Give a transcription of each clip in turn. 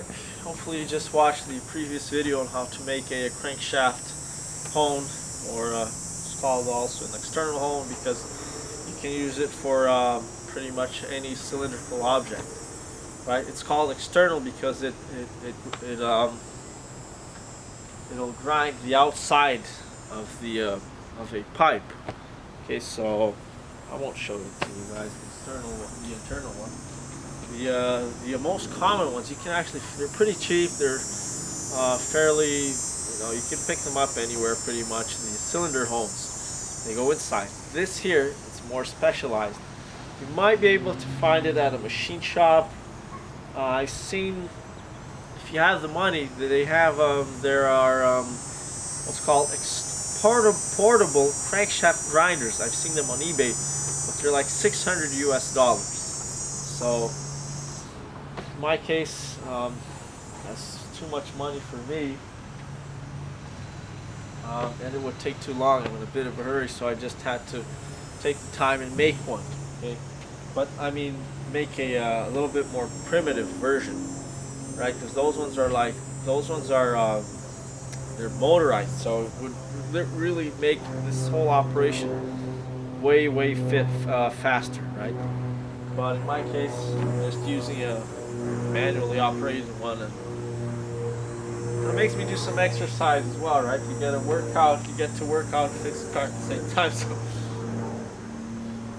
Alright, hopefully you just watched the previous video on how to make a crankshaft hone, or it's called also an external hone because you can use it for pretty much any cylindrical object. Right? It's called external because it'll grind the outside of the of a pipe. Okay, so I won't show it to you guys. The internal one. The most common ones, you can actually, they're pretty cheap. They're fairly, you can pick them up anywhere pretty much. The cylinder hones, they go inside. This here, it's more specialized. You might be able to find it at a machine shop. I've seen, if you have the money, they have there are what's called portable crankshaft grinders. I've seen them on eBay, but they're like $600 US. So in my case, that's too much money for me, and it would take too long. I'm in a bit of a hurry, so I just had to take the time and make one. Okay, but I mean, make a little bit more primitive version, right? Because those ones are they're motorized, so it would really make this whole operation way faster, right? But in my case, I'm just using a manually operated one, and it makes me do some exercise as well, right? You get to work out and fix the car at the same time, so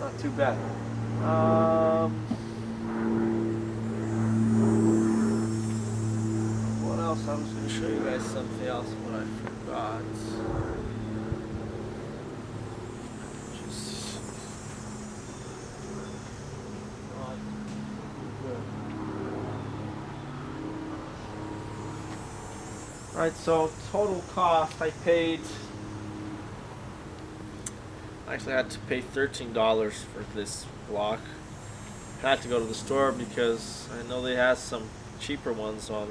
not too bad. What else? I was going to show you guys something else, but I forgot. Right, so total cost, I had to pay $13 for this block. I had to go to the store because I know they have some cheaper ones on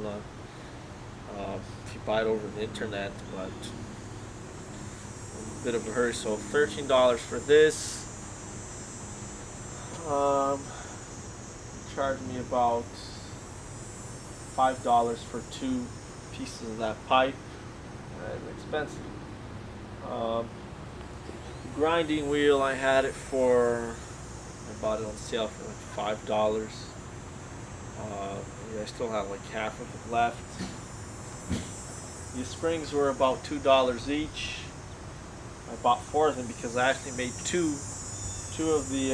if you buy it over the internet, but I'm in a bit of a hurry, so $13 for this. Charged me about $5 for 2 pieces of that pipe. It's expensive. Grinding wheel, I bought it on sale for like $5. I still have like half of it left. The springs were about $2 each. I bought 4 of them because I actually made two of the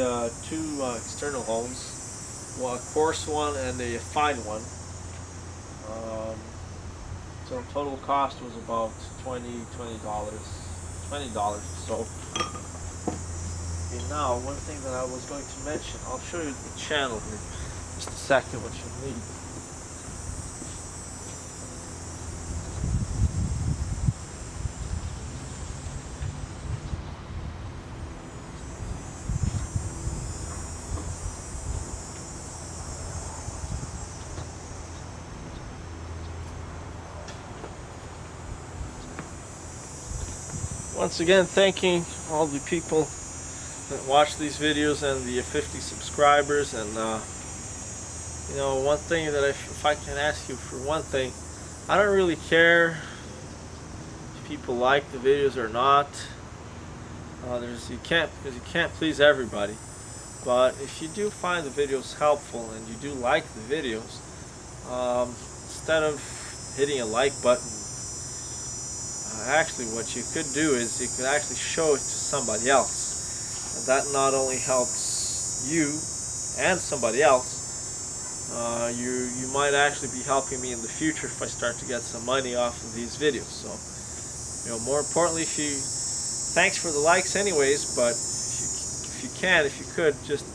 external hones. Well, a coarse one and a fine one. So total cost was about $20 or so. Okay, now one thing that I was going to mention, I'll show you the channel here. Just a second, what you need. Once again, thanking all the people that watch these videos and the 50 subscribers. And one thing that if I can ask you for one thing, I don't really care if people like the videos or not. You can't please everybody. But if you do find the videos helpful and you do like the videos, instead of hitting a like button, actually what you could do is you could actually show it to somebody else, and that not only helps you and somebody else, you might actually be helping me in the future if I start to get some money off of these videos. So more importantly, thanks for the likes anyways, but if you could just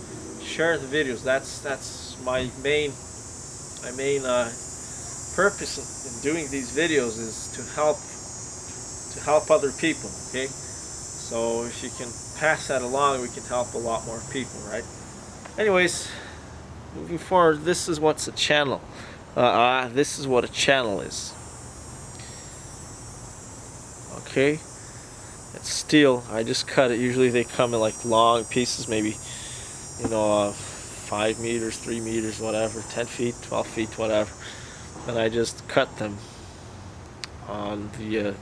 share the videos. That's my main purpose in doing these videos, is to help other people. Okay, so if you can pass that along, we can help a lot more people, right? Anyways, moving forward, this is what's a channel. This is what a channel is. Okay, it's steel. I just cut it. Usually they come in like long pieces, maybe 5 meters, 3 meters, whatever, 10 feet, 12 feet, whatever. and I just cut them on the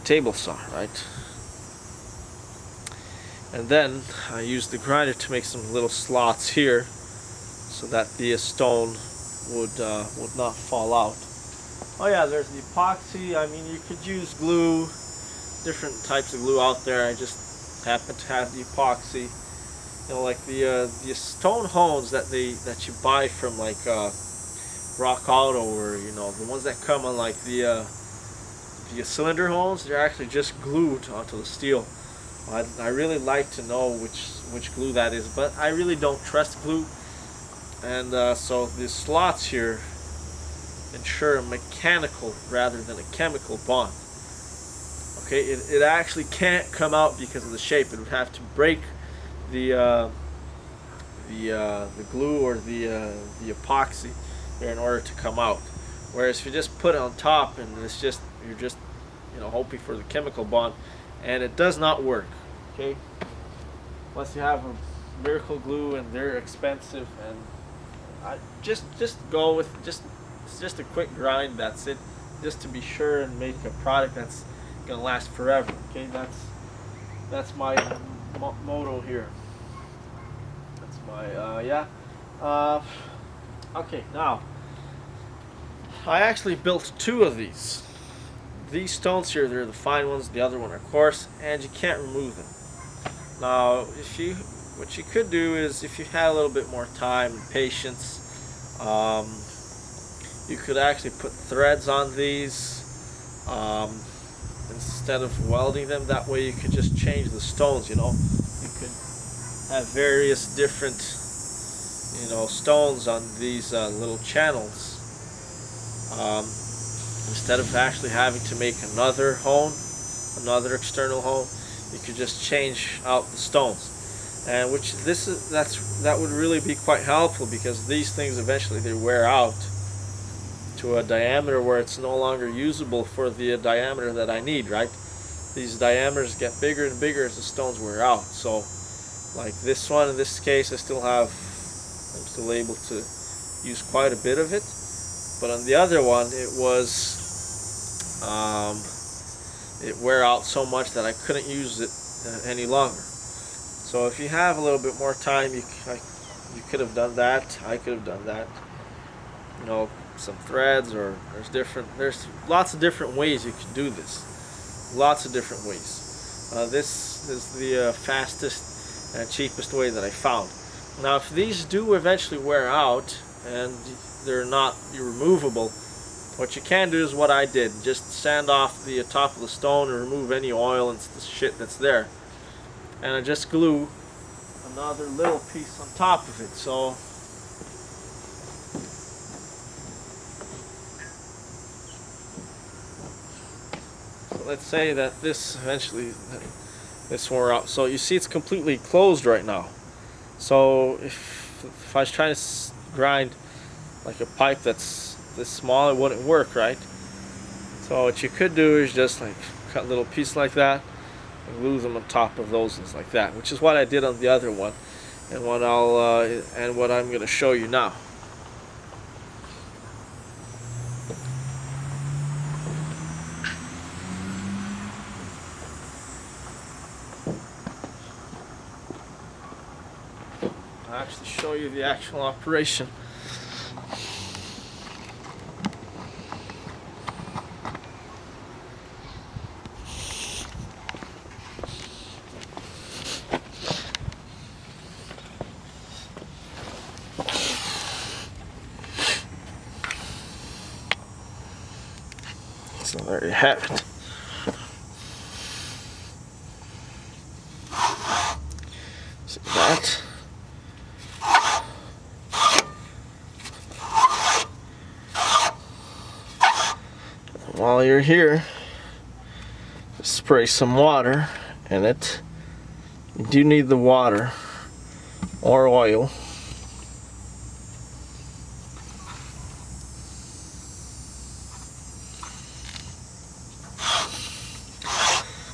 table saw, right? And then I use the grinder to make some little slots here, so that the stone would not fall out. Oh yeah, there's the epoxy. I mean, you could use glue, different types of glue out there. I just happen to have the epoxy. You know, like the stone hones that you buy from like Rock Auto, or you know, the ones that come on like the cylinder hones. They're actually just glued onto the steel. I really like to know which glue that is, but I really don't trust glue. And so the slots here ensure a mechanical rather than a chemical bond. Okay, it actually can't come out because of the shape. It would have to break the glue or the epoxy there in order to come out. Whereas if you just put it on top and you're just hoping for the chemical bond, and it does not work. Okay, unless you have a miracle glue and they're expensive, and I just go with it's just a quick grind. That's it, just to be sure and make a product that's gonna last forever. Okay, that's my motto here. That's my okay, now I actually built two of these. These stones here, they're the fine ones. The other one are coarse, and you can't remove them. Now, what you could do is, if you had a little bit more time and patience, you could actually put threads on these instead of welding them. That way you could just change the stones. You could have various different stones on these little channels, instead of actually having to make another external hone. You could just change out the stones, and that would really be quite helpful, because these things eventually they wear out to a diameter where it's no longer usable for the diameter that I need, right? These diameters get bigger and bigger as the stones wear out. So like this one, in this case, I'm still able to use quite a bit of it, but on the other one it wear out so much that I couldn't use it any longer. So if you have a little bit more time, you could have done that. I could have done that. Some threads, or there's lots of different ways you can do this. Lots of different ways. This is the fastest and cheapest way that I found. Now, if these do eventually wear out and they're not removable, what you can do is what I did. Just sand off the top of the stone and remove any oil and the shit that's there. And I just glue another little piece on top of it. So let's say that this wore out. So you see it's completely closed right now. So if I was trying to grind like a pipe that's this small, it wouldn't work, right? So what you could do is just like cut a little piece like that and glue them on top of those things like that, which is what I did on the other one, and what I'm going to show you now. I'll actually show you the actual operation. So there you have it. See that? While you're here, spray some water in it. You do need the water or oil.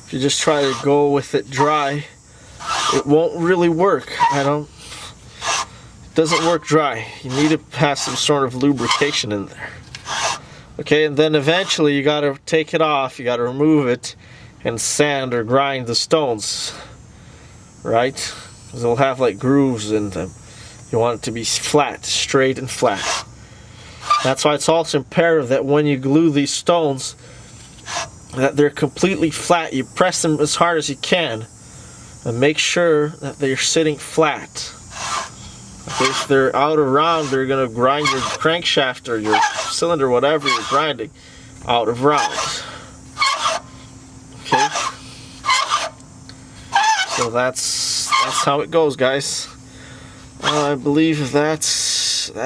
If you just try to go with it dry, it won't really work. doesn't work dry. You need to have some sort of lubrication in there. Okay, and then eventually you gotta take it off, you gotta remove it and sand or grind the stones, right? Because they'll have like grooves in them. You want it to be flat, straight and flat. That's why it's also imperative that when you glue these stones, that they're completely flat. You press them as hard as you can and make sure that they're sitting flat. Okay, if they're out or round, they're going to grind your crankshaft or your cylinder, whatever you're grinding, out of round. Okay, so that's how it goes, guys. I believe that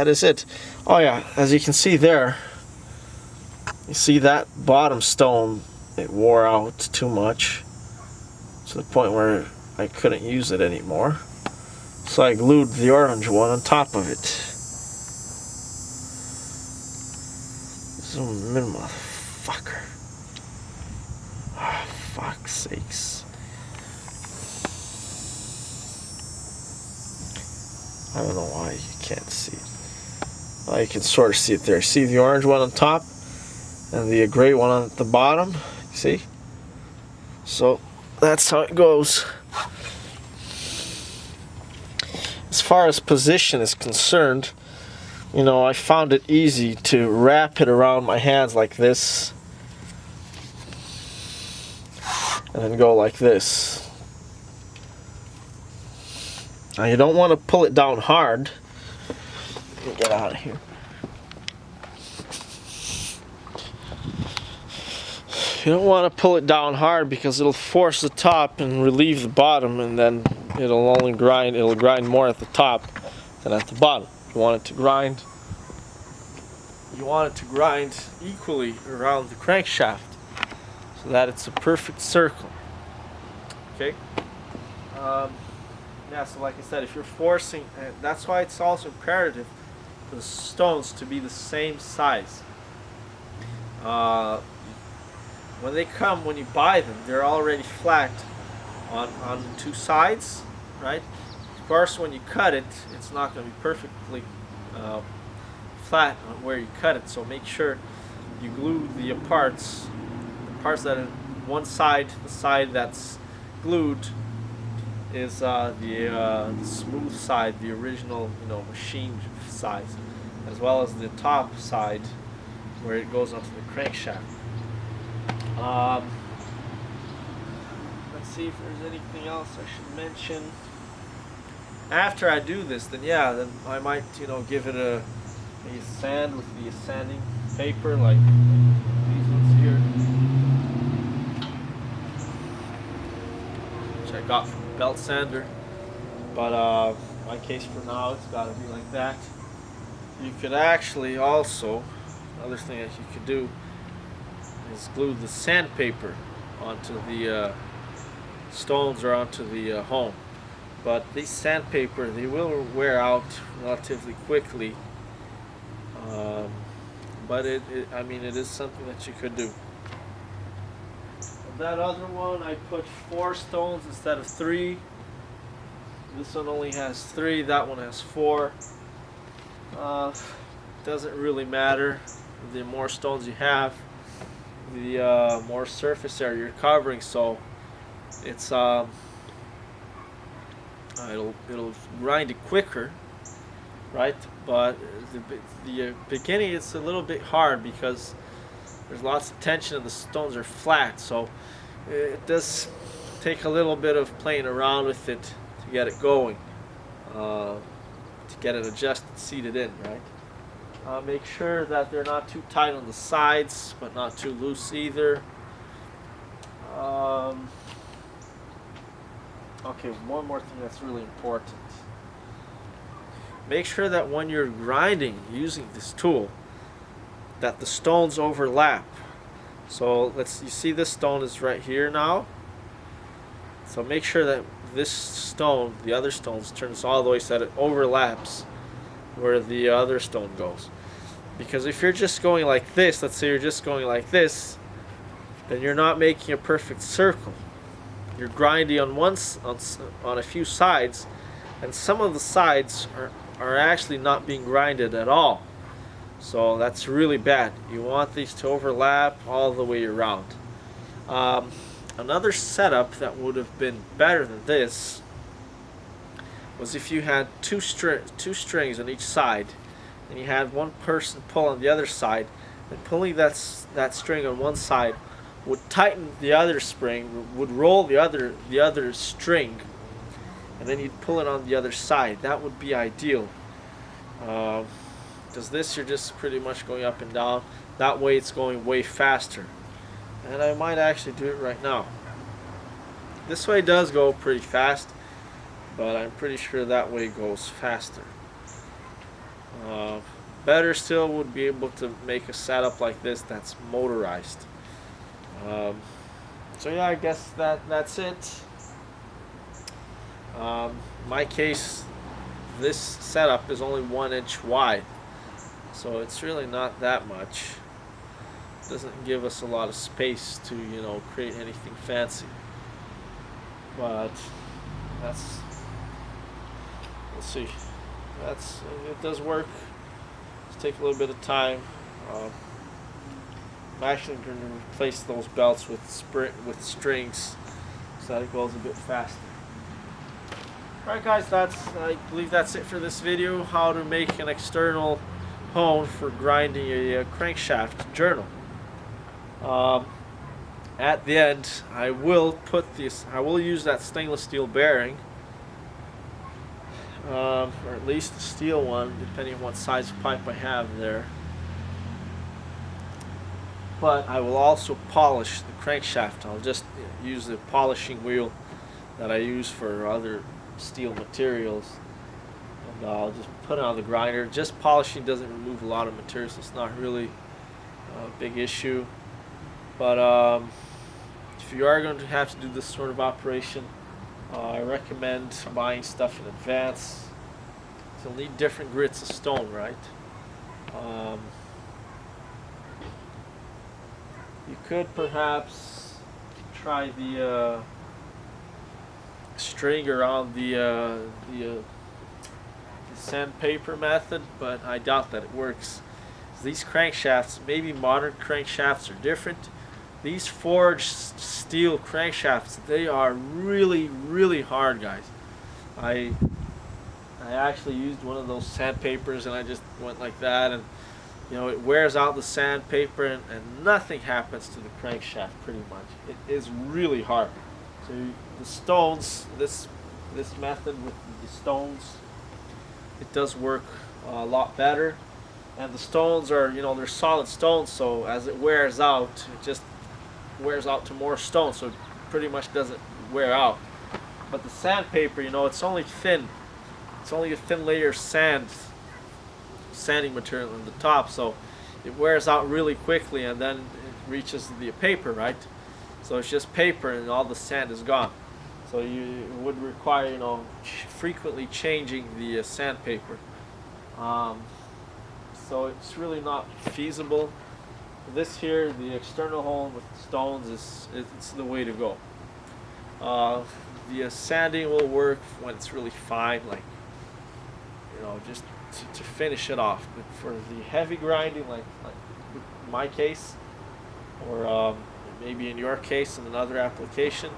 is it. Oh yeah, as you can see there, you see that bottom stone, it wore out too much to the point where I couldn't use it anymore. So I glued the orange one on top of it. Zoom in, motherfucker. Oh, fuck's sakes. I don't know why you can't see it. Oh, you can sort of see it there. See the orange one on top and the gray one on the bottom? See? So that's how it goes. As far as position is concerned, you know, I found it easy to wrap it around my hands like this and then go like this. Now you don't want to pull it down hard. Let me get out of here. You don't want to pull it down hard because it'll force the top and relieve the bottom, and then it'll grind more at the top than at the bottom. You want it to grind equally around the crankshaft so that it's a perfect circle. Okay? Yeah, so like I said, if you're forcing, that's why it's also imperative for the stones to be the same size. When you buy them, they're already flat on two sides, right? Of course, when you cut it, it's not going to be perfectly flat on where you cut it. So make sure you glue the parts that are one side. The side that's glued is the smooth side, the original, machined size, as well as the top side where it goes onto the crankshaft. Let's see if there's anything else I should mention. After I do this, then I might, give it a sand with the sanding paper, like these ones here, which I got from a belt sander. But my case for now, it's got to be like that. You could actually also, another thing that you could do is glue the sandpaper onto the stones or onto the home. But these sandpaper, they will wear out relatively quickly. But it is something that you could do. That other one, I put 4 stones instead of 3. This one only has 3. That one has 4. Doesn't really matter. The more stones you have, the more surface area you're covering. So it's it'll grind it quicker, right? But the beginning, it's a little bit hard because there's lots of tension and the stones are flat, so it does take a little bit of playing around with it to get it going, to get it adjusted, seated in, right? Make sure that they're not too tight on the sides, but not too loose either. Okay, one more thing that's really important. Make sure that when you're grinding using this tool, that the stones overlap. So you see this stone is right here now. So make sure that this stone, the other stones, turns all the way so that it overlaps where the other stone goes. Because if you're just going like this, let's say you're just going like this, then you're not making a perfect circle. You're grinding on a few sides, and some of the sides are actually not being grinded at all. So that's really bad. You want these to overlap all the way around. Um, Another setup that would have been better than this was if you had two strings on each side, and you had one person pull on the other side, and pulling that string on one side would tighten the other spring, would roll the other string, and then you'd pull it on the other side. That would be ideal. Because this you're just pretty much going up and down. That way it's going way faster. And I might actually do it right now. This way does go pretty fast, but I'm pretty sure that way goes faster. Better still would be able to make a setup like this that's motorized. So yeah, I guess that's it. In my case, this setup is only 1 inch wide, so it's really not that much. It doesn't give us a lot of space to, you know, create anything fancy. But that's, we'll see. It does work. Just take a little bit of time. I'm actually going to replace those belts with strings so that it goes a bit faster. Alright guys, I believe that's it for this video. How to make an external hone for grinding a crankshaft journal. At the end, I will use that stainless steel bearing, or at least the steel one, depending on what size pipe I have there. But I will also polish the crankshaft. I'll just use the polishing wheel that I use for other steel materials, and I'll just put it on the grinder. Just polishing doesn't remove a lot of materials, so it's not really a big issue. But if you are going to have to do this sort of operation, I recommend buying stuff in advance. You'll need different grits of stone, right? You could perhaps try the string around the sandpaper method, but I doubt that it works. These crankshafts, maybe modern crankshafts, are different. These forged steel crankshafts, they are really, really hard, guys. I actually used one of those sandpapers, and I just went like that, and you know, it wears out the sandpaper, and nothing happens to the crankshaft pretty much. It is really hard. So the stones, this method with the stones, it does work a lot better. And the stones are, you know, they're solid stones, so as it wears out, it just wears out to more stone, so it pretty much doesn't wear out. But the sandpaper, you know, it's only thin. It's only a thin layer of sanding material on the top, so it wears out really quickly, and then it reaches the paper, right? So it's just paper, and all the sand is gone. So you would require, you know, frequently changing the sandpaper. So it's really not feasible. This here, the external hole with stones, it's the way to go. The sanding will work when it's really fine, like, you know, just to finish it off. But for the heavy grinding, like in my case, or maybe in your case in another application,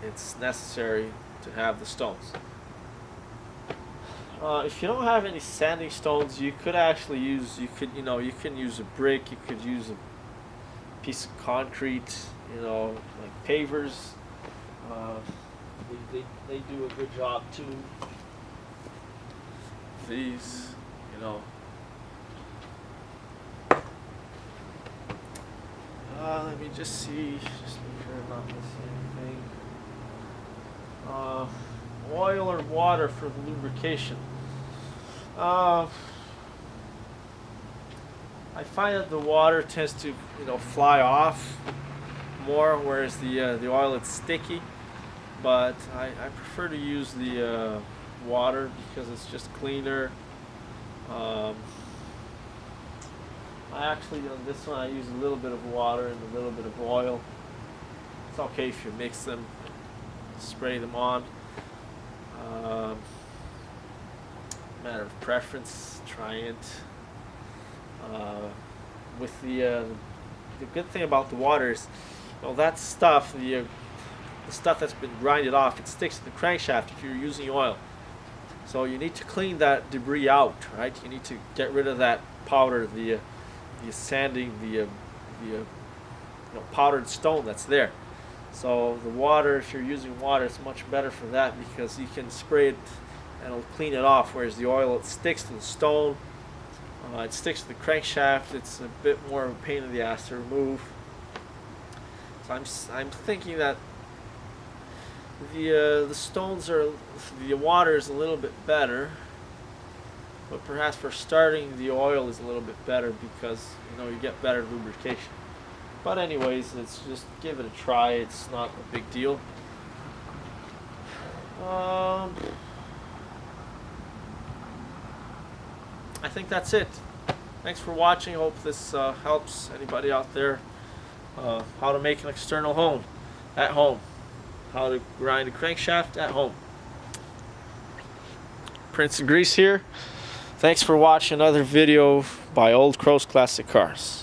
it's necessary to have the stones. If you don't have any sanding stones, you could actually use, you can use a brick, you could use a piece of concrete, you know, like pavers. They do a good job too. These, you know. Let me just see, just make sure I'm not missing anything. Oil or water for the lubrication. I find that the water tends to, you know, fly off more, whereas the oil, it's sticky. But I prefer to use the water because it's just cleaner. I actually, on this one, I use a little bit of water and a little bit of oil. It's okay if you mix them, spray them on. matter of preference. Try it. With the good thing about the water is, that stuff, the stuff that's been grinded off, it sticks to the crankshaft if you're using oil. So you need to clean that debris out, right? You need to get rid of that powder, the sanding, the powdered stone that's there. So the water, if you're using water, it's much better for that because you can spray it and it'll clean it off. Whereas the oil, it sticks to the stone, it sticks to the crankshaft. It's a bit more of a pain in the ass to remove. So I'm thinking that the stones the water is a little bit better, but perhaps for starting the oil is a little bit better because you get better lubrication. But anyways, let's just give it a try. It's not a big deal. I think that's it. Thanks for watching. Hope this helps anybody out there. How to make an external hone at home. How to grind a crankshaft at home. Prince and Grease here. Thanks for watching another video by Old Crow's Classic Cars.